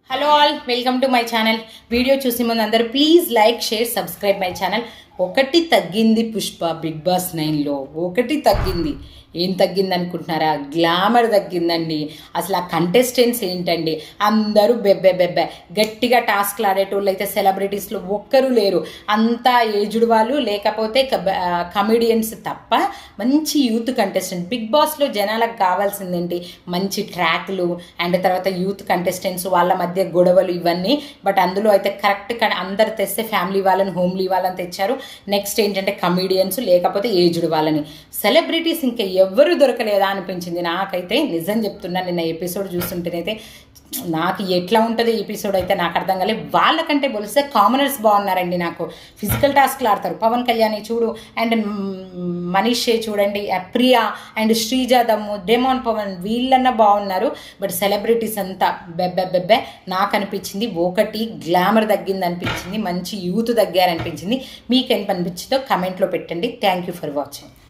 Hello all, welcome to my channel. Video చూసే ముందు అందరూ please like, share, subscribe my channel. ఒకటి తగ్గింది పుష్ప బిగ్ బాస్ 9లో, ఒకటి తగ్గింది. ఏం తగ్గింది అనుకుంటున్నారా? గ్లామర్ తగ్గిందండి. అసలు ఆ కంటెస్టెంట్స్ ఏంటండి, అందరూ బెబ్బె బెబ్బె. గట్టిగా టాస్క్లు ఆడేటోళ్ళు అయితే సెలబ్రిటీస్లో ఒక్కరూ లేరు. అంతా ఏజ్డ్ వాళ్ళు, లేకపోతే కమెడియన్స్ తప్ప మంచి యూత్ కంటెస్టెంట్. బిగ్ బాస్లో జనాలకు కావాల్సిందేంటి? మంచి ట్రాక్లు అండ్ తర్వాత యూత్ కంటెస్టెంట్స్, వాళ్ళ మధ్య గొడవలు, ఇవన్నీ. బట్ అందులో అయితే కరెక్ట్ అందరు తెస్తే ఫ్యామిలీ వాళ్ళని, హోమ్లీ వాళ్ళని తెచ్చారు. నెక్స్ట్ ఏంటంటే కమెడియన్స్, లేకపోతే ఏజ్డ్ వాళ్ళని. సెలబ్రిటీస్ ఇంకా ఎవ్వరూ దొరకలేదా అనిపించింది నాకైతే. నిజం చెప్తున్నా, నిన్న ఎపిసోడ్ చూస్తుంటేనైతే నాకు ఎట్లా ఉంటుంది ఎపిసోడ్ అయితే నాకు అర్థం కాలేదు. వాళ్ళకంటే పోలిస్తే కామనర్స్ బాగున్నారండి. నాకు ఫిజికల్ టాస్క్లు ఆడతారు. పవన్ కళ్యాణ్ చూడు, అండ్ మనీషే చూడండి, ప్రియా అండ్ శ్రీజ దమ్ము, డెమాన్ పవన్, వీళ్ళన్నా బాగున్నారు. బట్ సెలబ్రిటీస్ అంతా బెబ్బె బెబ్బె. నాకు అనిపించింది ఒకటి గ్లామర్ తగ్గింది అనిపించింది, మంచి యూత్ తగ్గారనిపించింది. మీకు ఎంత అనిపించిందో కమెంట్లో పెట్టండి. Thank you for watching.